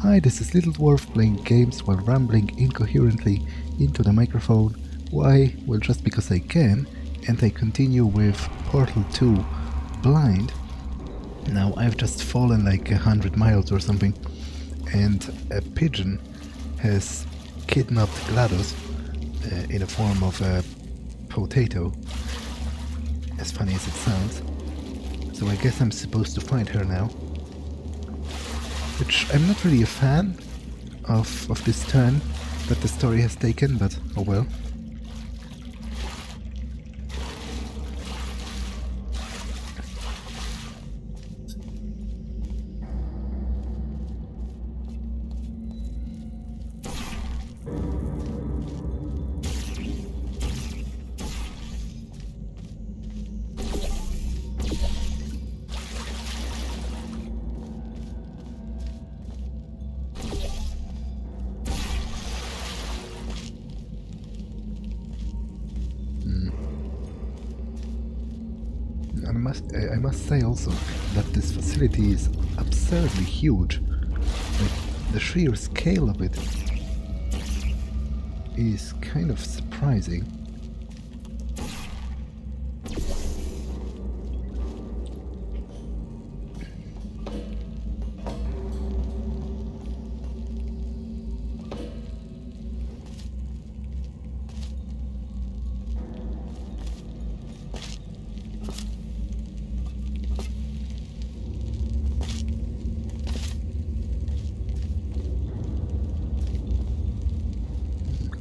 Hi, this is Little Dwarf playing games while rambling incoherently into the microphone. Why? Well, just because I can, and I continue with Portal 2 blind. Now, I've just fallen like 100 miles or something, and a pigeon has kidnapped GLaDOS in the form of a potato, as funny as it sounds. So I guess I'm supposed to find her now. Which I'm not really a fan of this turn that the story has taken, but oh well. I must say also that this facility is absurdly huge. Like, the sheer scale of it is kind of surprising.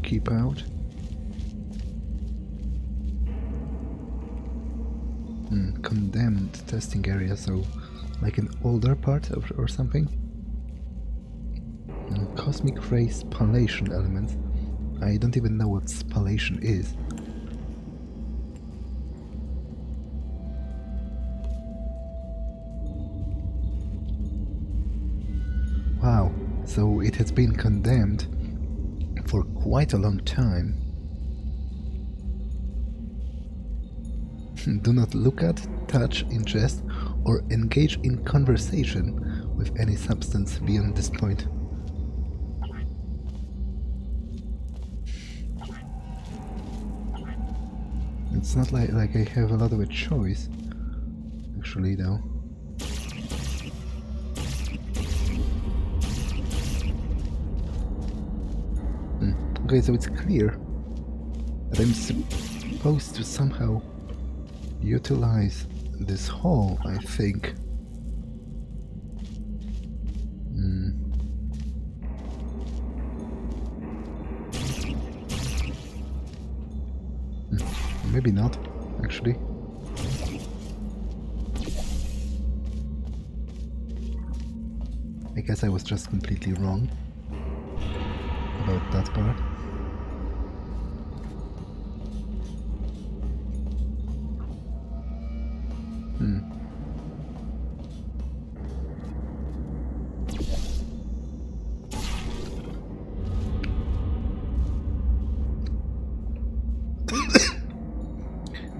Keep out. Condemned testing area, so like an older part or something. Cosmic ray spallation element. I don't even know what spallation is. Wow, so it has been condemned for quite a long time. Do not look at, touch, ingest, or engage in conversation with any substance beyond this point. It's not like I have a lot of a choice, actually, though. Okay, so it's clear that I'm supposed to somehow utilize this hall, I think. Maybe not, actually. I guess I was just completely wrong about that part.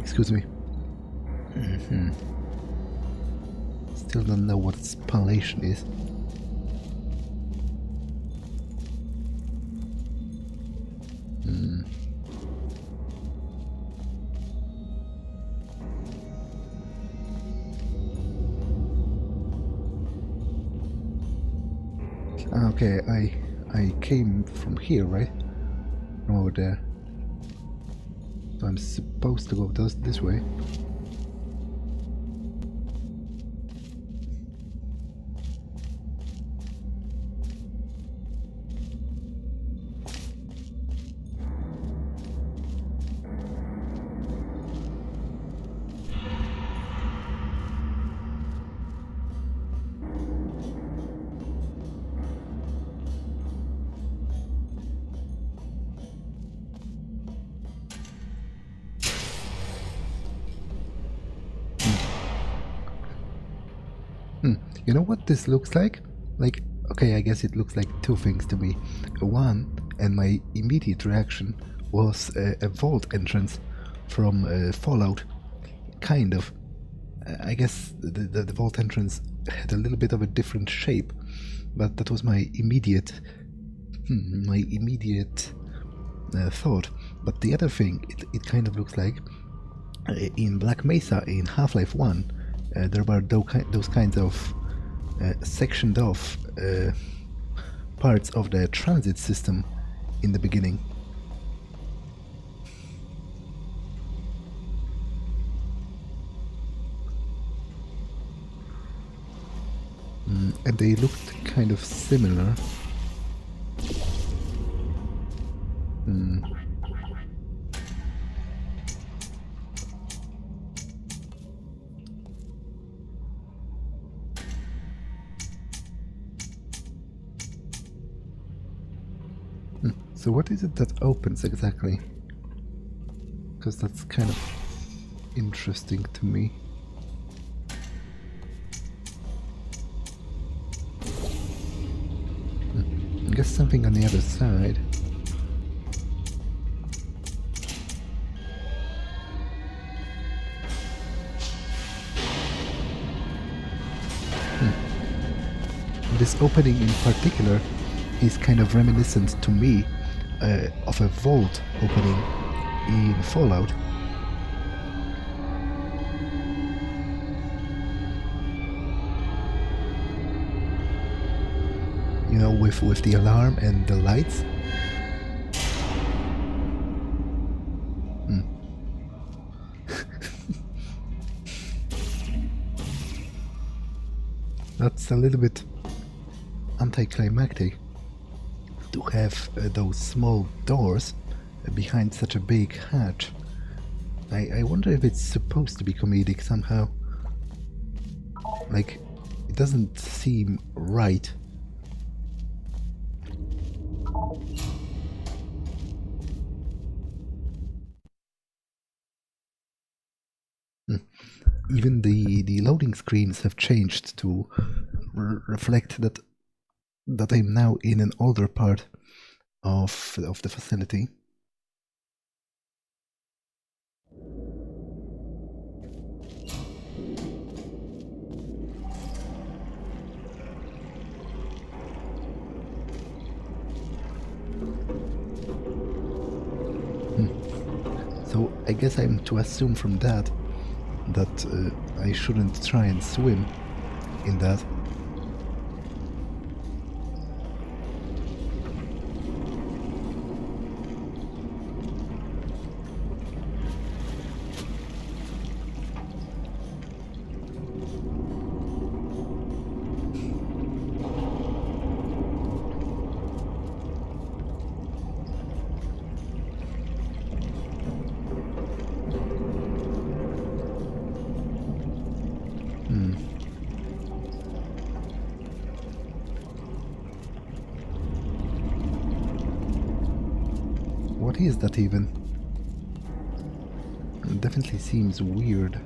Excuse me. Still don't know what spallation is. Okay, I came from here, right? From over there. So I'm supposed to go this way. You know what this looks like? Like, okay, I guess it looks like two things to me. One, and my immediate reaction was a vault entrance from Fallout. Kind of. I guess the vault entrance had a little bit of a different shape. but that was my immediate thought. But the other thing, it kind of looks like in Black Mesa in Half-Life 1, there were those kinds of sectioned off parts of the transit system in the beginning. And they looked kind of similar. So what is it that opens exactly? Because that's kind of interesting to me. I guess something on the other side. This opening in particular is kind of reminiscent to me of a vault opening in Fallout. You know, with the alarm and the lights. That's a little bit anticlimactic to have those small doors behind such a big hatch. I wonder if it's supposed to be comedic somehow. Like, it doesn't seem right. Even the loading screens have changed to reflect that I'm now in an older part of the facility. So I guess I'm to assume from that I shouldn't try and swim in that. What is that even? It definitely seems weird.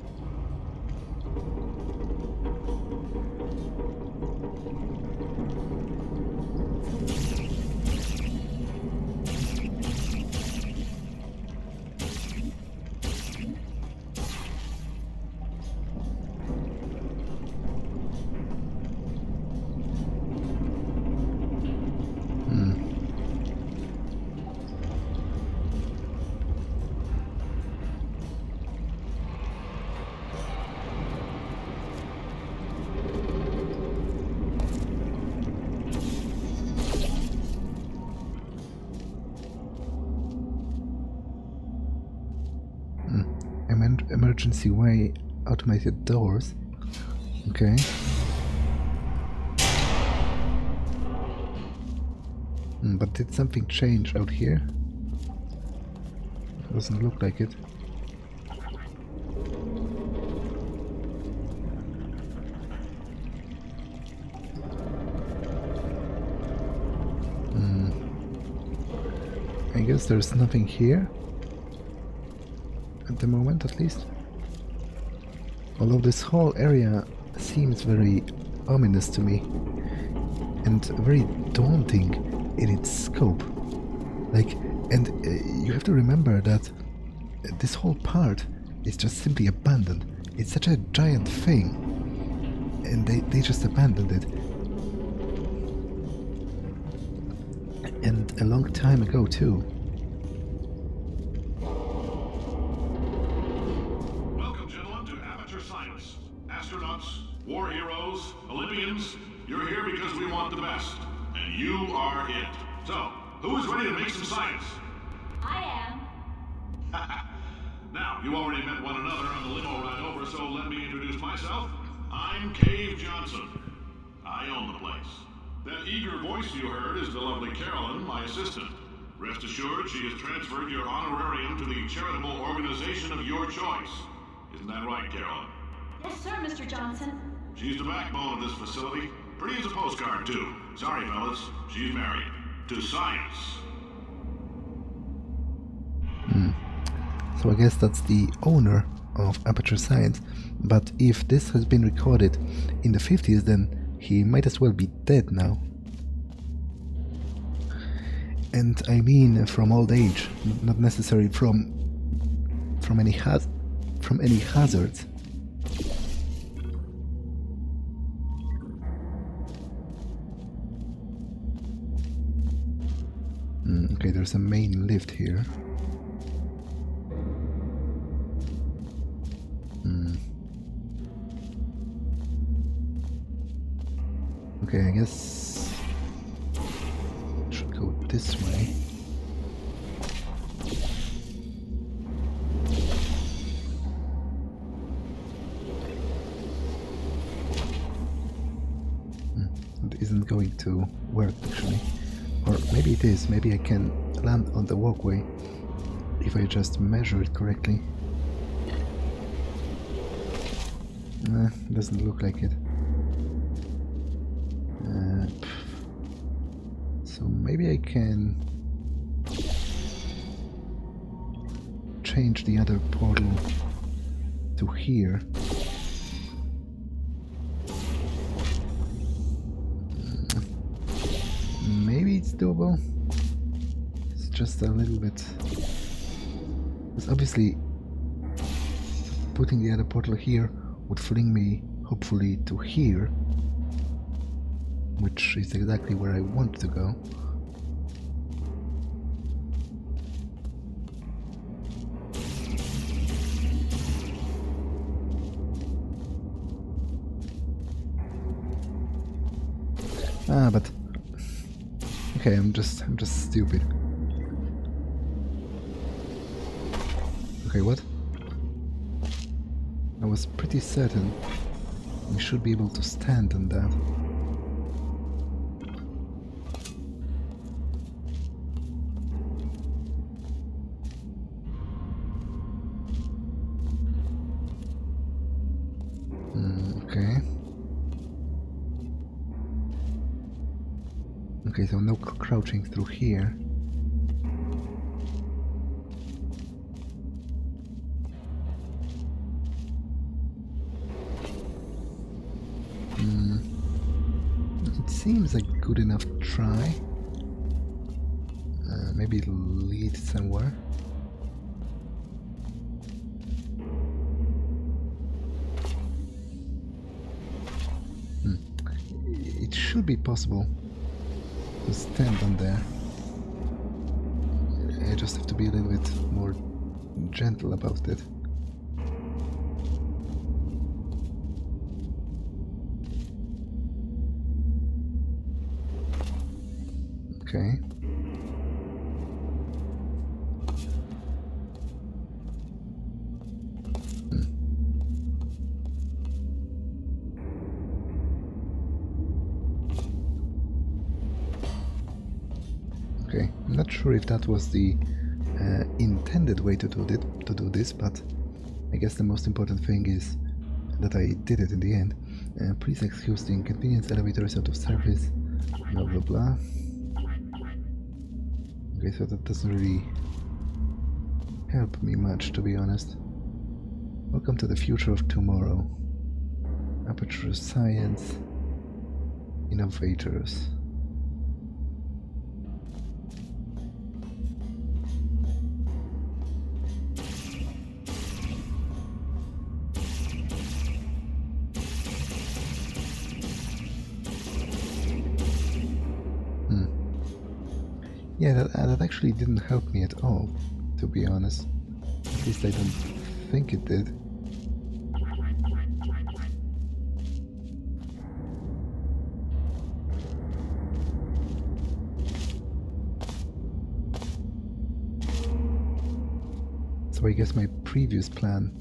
Emergency way automated doors. Okay. But did something change out here? Doesn't look like it. I guess there's nothing here. At the moment, at least. Although this whole area seems very ominous to me and very daunting in its scope. Like, and you have to remember that this whole part is just simply abandoned. It's such a giant thing, and they just abandoned it. And a long time ago too. Welcome, gentlemen, to Amateur Science. Astronauts, war heroes, Olympians, you're here because we want the best. And you are it. So, who is ready to make some science? I am. Now, you already met one another on the limo ride over, so let me introduce myself. I'm Cave Johnson. I own the place. That eager voice you heard is the lovely Carolyn, my assistant. Rest assured, she has transferred your honorarium to the charitable organization of your choice. Isn't that right, Carolyn? Yes, sir, Mr. Johnson. She's the backbone of this facility. Pretty as a postcard, too. Sorry, fellas. She's married. To science. So I guess that's the owner of Aperture Science, but if this has been recorded in the 50s, then he might as well be dead now. And I mean from old age, not necessarily from any hazards. Okay, there's a main lift here. Okay, I guess I should go this way. It isn't going to work actually. Or maybe it is, maybe I can land on the walkway if I just measure it correctly. Doesn't look like it. So maybe I can change the other portal to here. Maybe it's doable. It's just a little bit. Because obviously putting the other portal here would fling me hopefully to here, which is exactly where I want to go. But okay, I'm just stupid. Okay, what? I was pretty certain we should be able to stand on that. Okay. Okay, so no crouching through here. It seems a good enough try. Maybe it'll lead somewhere. It should be possible to stand on there. I just have to be a little bit more gentle about it. Okay. Okay, I'm not sure if that was the intended way to do this, but I guess the most important thing is that I did it in the end. Please excuse the inconvenience, elevator is out of service, blah blah blah. Okay, so that doesn't really help me much, to be honest. Welcome to the future of tomorrow. Aperture Science Innovators. Yeah, that actually didn't help me at all, to be honest. At least I don't think it did. So I guess my previous plan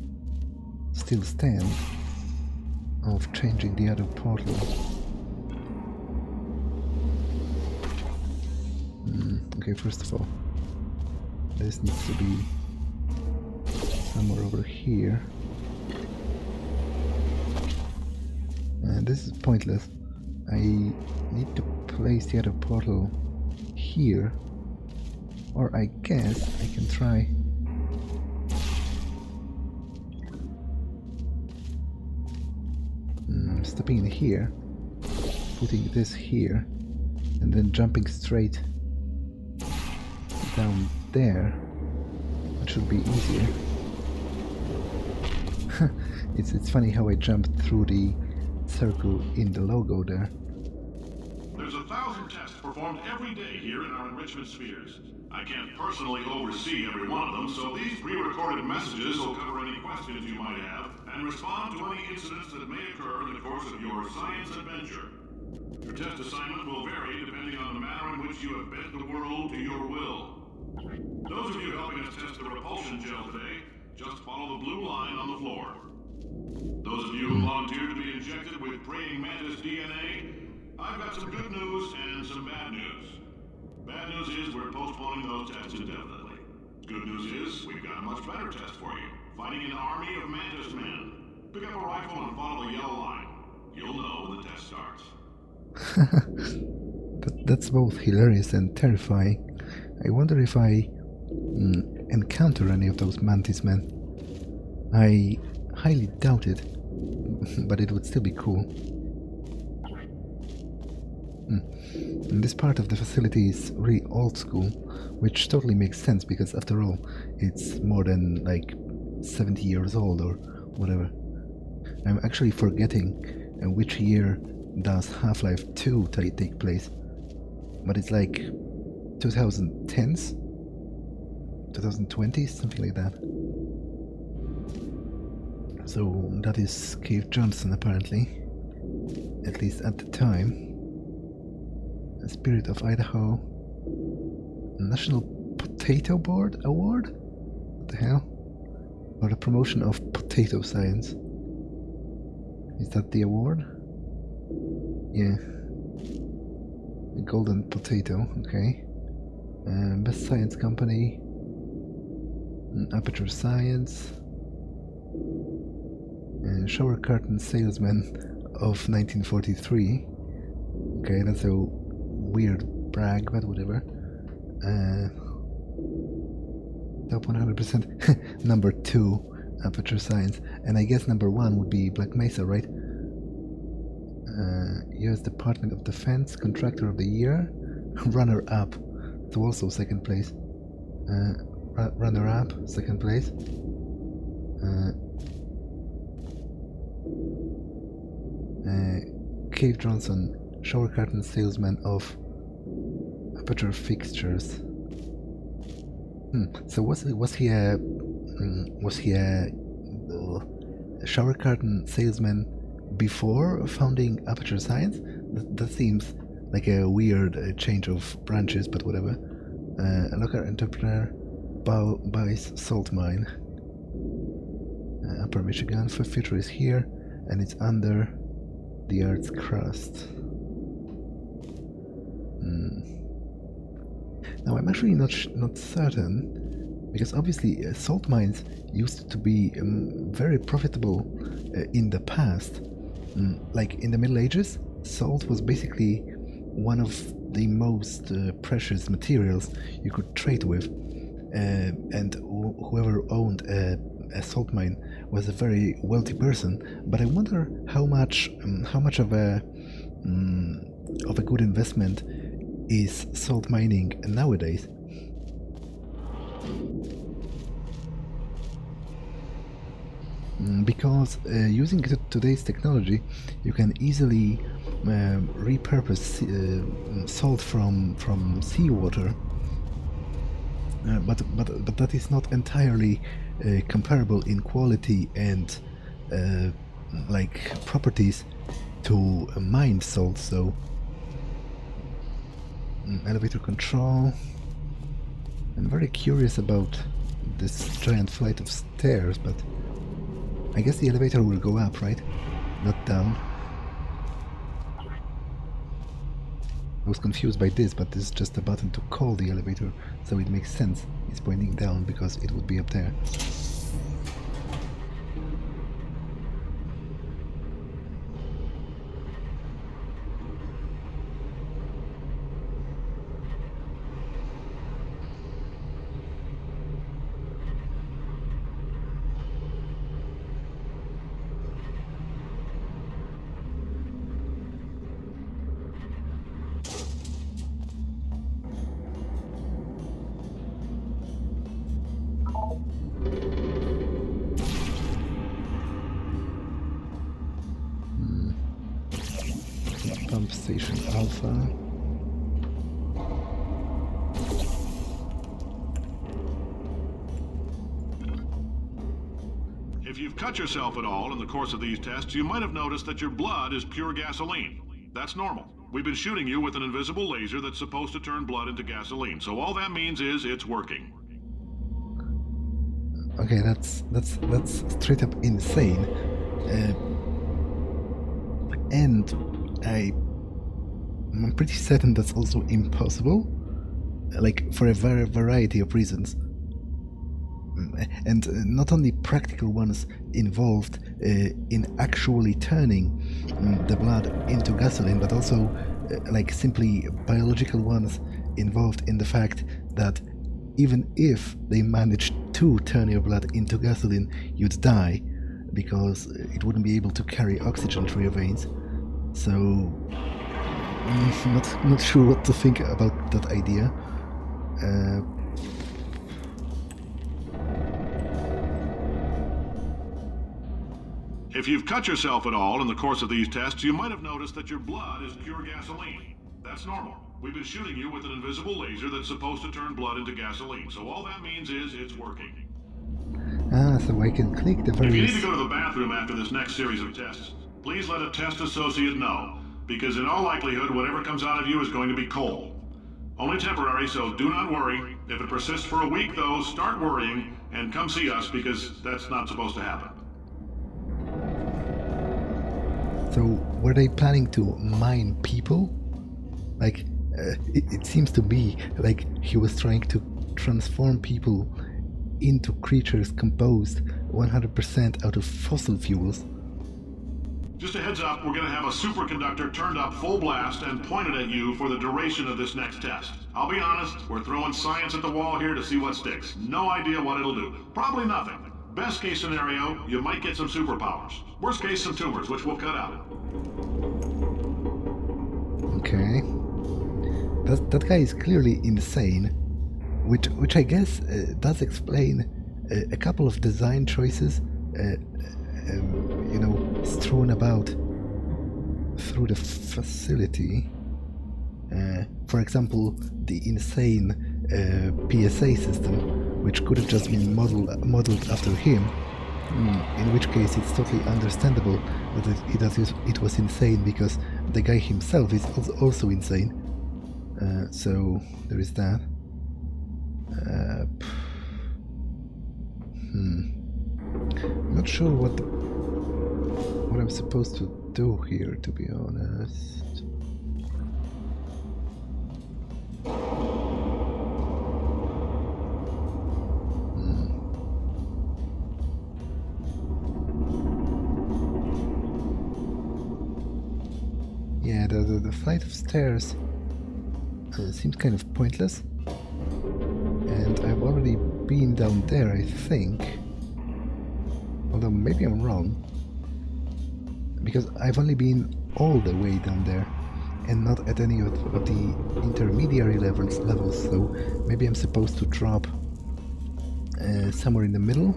still stands of changing the other portal. Okay, first of all, this needs to be somewhere over here. And this is pointless. I need to place the other portal here. Or I guess I can try stepping in here, putting this here, and then jumping straight down there. It should be easier. It's funny how I jumped through the circle in the logo there. There's 1,000 tests performed every day here in our enrichment spheres. I can't personally oversee every one of them, so these pre-recorded messages will cover any questions you might have and respond to any incidents that may occur in the course of your science adventure. Your test assignment will vary depending on the manner in which you have bent the world to your will. Those of you helping us test the repulsion gel today, just follow the blue line on the floor. Those of you who volunteered to be injected with praying mantis DNA, I've got some good news and some bad news. Bad news is we're postponing those tests indefinitely. Good news is we've got a much better test for you. Fighting an army of mantis men. Pick up a rifle and follow the yellow line. You'll know when the test starts. That's both hilarious and terrifying. I wonder if I encounter any of those mantis men. I highly doubt it, but it would still be cool. And this part of the facility is really old school, which totally makes sense because after all, it's more than like 70 years old or whatever. I'm actually forgetting which year does Half-Life 2 take place, but it's like 2010s? 2020s? Something like that. So that is Cave Johnson apparently, at least at the time. Spirit of Idaho National Potato Board Award? What the hell? For the promotion of potato science. Is that the award? Yeah. A golden potato, okay. Best science company. Aperture Science. Shower curtain salesman of 1943. Okay, that's a weird brag, but whatever. Top 100%. Number 2, Aperture Science. And I guess number 1 would be Black Mesa, right? US Department of Defense, Contractor of the Year. Runner-up. So also second place. Runner-up, second place. Cave Johnson, shower curtain salesman of Aperture Fixtures. So was he a shower curtain salesman before founding Aperture Science? That seems like a weird change of branches, but whatever. A local entrepreneur buys salt mine. Upper Michigan. Future is here, and it's under the Earth's crust. Now I'm actually not certain, because obviously salt mines used to be very profitable in the past. Like in the Middle Ages, salt was basically one of the most precious materials you could trade with, and whoever owned a salt mine was a very wealthy person. But I wonder how much of a good investment is salt mining nowadays. Because using today's technology, you can easily repurpose salt from seawater but that is not entirely comparable in quality and like properties to mined salt. So elevator control. I'm very curious about this giant flight of stairs, but I guess the elevator will go up, right? Not down. I was confused by this, but this is just a button to call the elevator, so it makes sense. It's pointing down because it would be up there. Pump station Alpha. If you've cut yourself at all in the course of these tests, you might have noticed that your blood is pure gasoline. That's normal. We've been shooting you with an invisible laser that's supposed to turn blood into gasoline, so all that means is it's working. Okay, that's straight up insane. And I'm pretty certain that's also impossible, like for a variety of reasons. And not only practical ones involved in actually turning the blood into gasoline, but also like simply biological ones involved in the fact that even if they managed to turn your blood into gasoline, you'd die because it wouldn't be able to carry oxygen through your veins. So not sure what to think about that idea. If you've cut yourself at all in the course of these tests, you might have noticed that your blood is pure gasoline. That's normal. We've been shooting you with an invisible laser that's supposed to turn blood into gasoline, so all that means is it's working. Ah, so I can click the various... If you need to go to the bathroom after this next series of tests, please let a test associate know, because in all likelihood, whatever comes out of you is going to be coal. Only temporary, so do not worry. If it persists for a week, though, start worrying and come see us, because that's not supposed to happen. So, were they planning to mine people? Like, it seems to be like he was trying to transform people into creatures composed 100% out of fossil fuels. Just a heads up, we're going to have a superconductor turned up full blast and pointed at you for the duration of this next test. I'll be honest, we're throwing science at the wall here to see what sticks. No idea what it'll do. Probably nothing. Best case scenario, you might get some superpowers. Worst case, some tumors, which we'll cut out. Okay. That guy is clearly insane, which I guess does explain a couple of design choices, strewn about through the facility. For example, the insane PSA system, which could have just been modeled after him, in which case it's totally understandable that it was insane, because the guy himself is also insane. So there is that. I'm not sure what I'm supposed to do here, to be honest. Yeah, the flight of stairs seems kind of pointless, and I've already been down there, I think, although maybe I'm wrong, because I've only been all the way down there and not at any of the intermediary levels, so maybe I'm supposed to drop somewhere in the middle.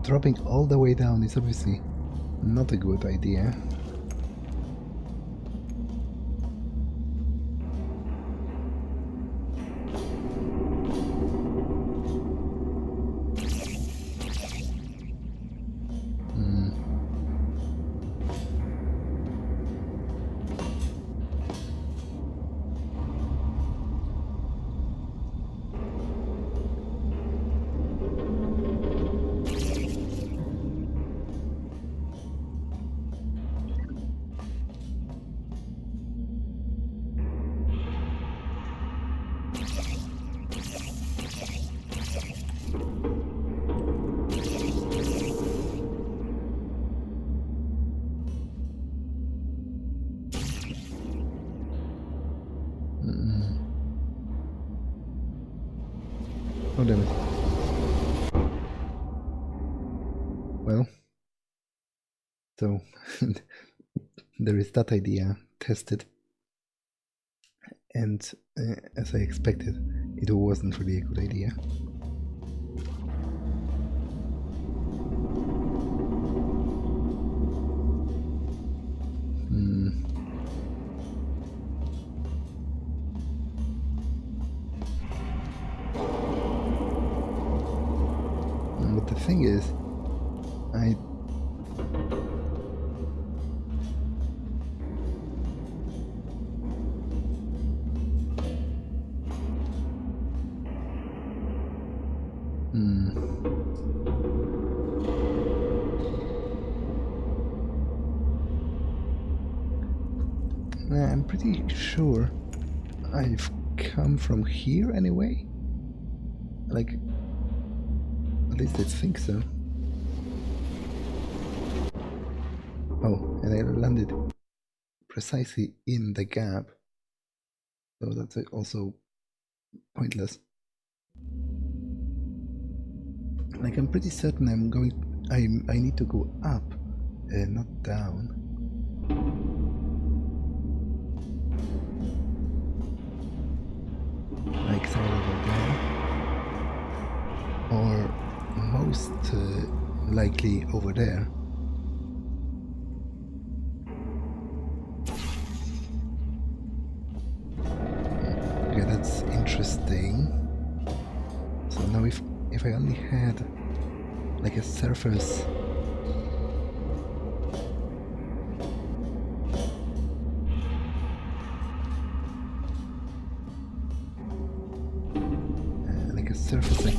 Dropping all the way down is obviously not a good idea. Oh damn it. Well, so there is that idea tested, and as I expected, it wasn't really a good idea. But the thing is, I I'm pretty sure I've come from here anyway. Like, at least I think so. Oh, and I landed precisely in the gap. So that's also pointless. Like, I'm pretty certain I need to go up, not down. Like somewhere over there. Or most likely over there. Okay, that's interesting. So now if I only had like a surface surface I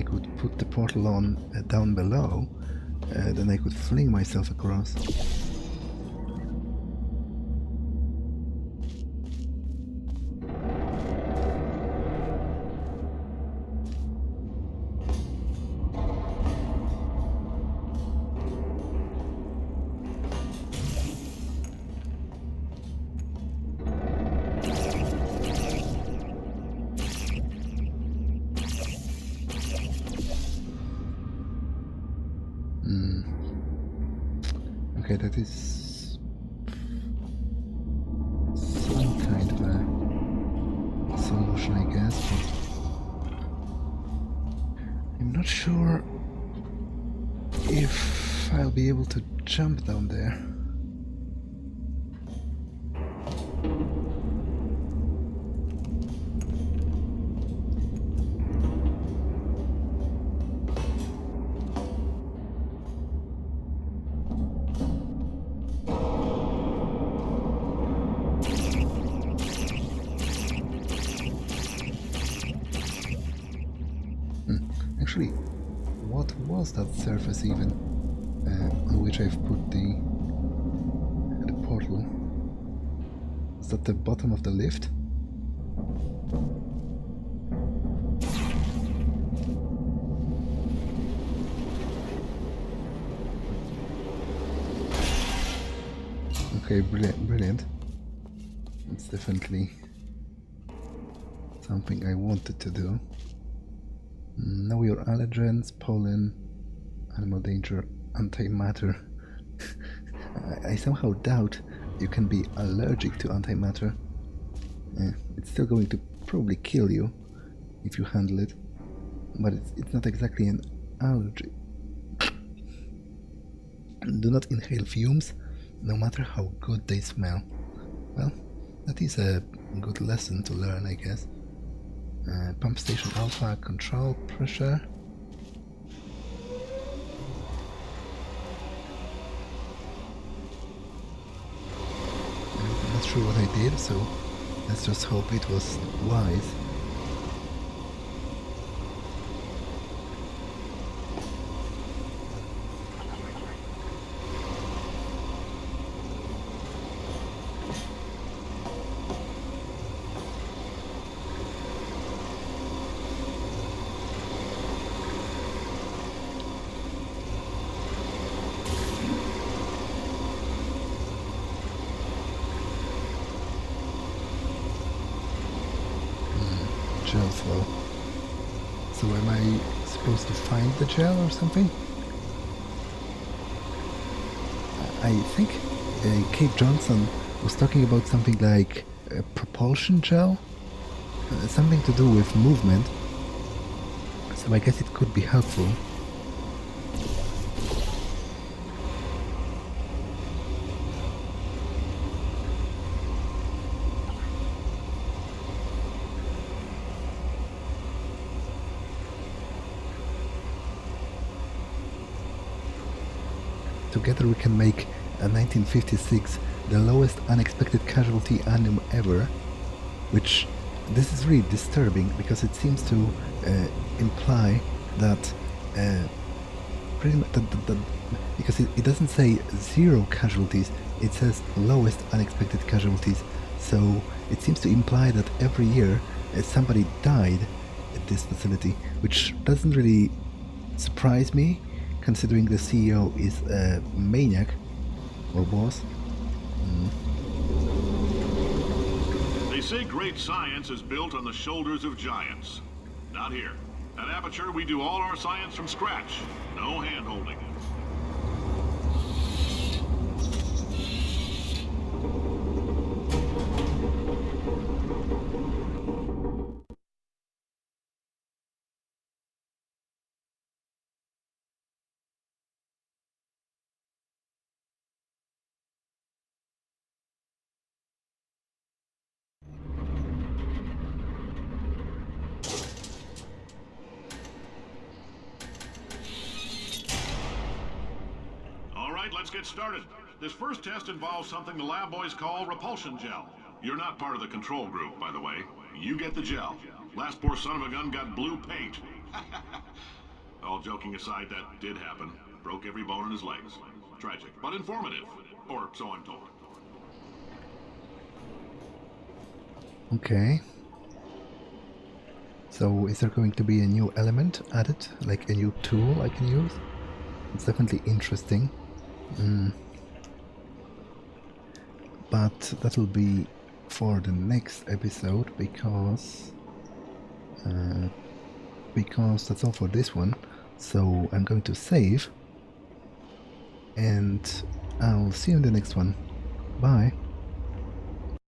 could put the portal on down below, then I could fling myself across. Okay, that is some kind of a solution, I guess, but I'm not sure if I'll be able to jump down there. Actually, what was that surface even on which I've put the portal? Is that the bottom of the lift? Okay, brilliant. It's definitely something I wanted to do. Know your allergens, pollen, animal danger, antimatter. I somehow doubt you can be allergic to antimatter. It's still going to probably kill you if you handle it. but it's not exactly an allergy. Do not inhale fumes, no matter how good they smell. Well, that is a good lesson to learn, I guess. Pump station alpha, control pressure. I'm not sure what I did, so let's just hope it was wise. Gel flow. So am I supposed to find the gel or something? I think Cave Johnson was talking about something like a propulsion gel? Something to do with movement. So I guess it could be helpful. Together we can make a 1956 the lowest unexpected casualty annum ever, which this is really disturbing because it seems to imply that pretty much because it doesn't say 0 casualties, it says lowest unexpected casualties, so it seems to imply that every year somebody died at this facility, which doesn't really surprise me, considering the CEO is a maniac, or boss. They say great science is built on the shoulders of giants. Not here. At Aperture, we do all our science from scratch. No hand-holding. Let's get started. This first test involves something the lab boys call repulsion gel. You're not part of the control group, by the way. You get the gel. Last poor son of a gun got blue paint. All joking aside, that did happen. Broke every bone in his legs. Tragic, but informative. Or so I'm told. Okay. So is there going to be a new element added? Like a new tool I can use? It's definitely interesting. But that'll be for the next episode because that's all for this one. So I'm going to save and I'll see you in the next one. Bye.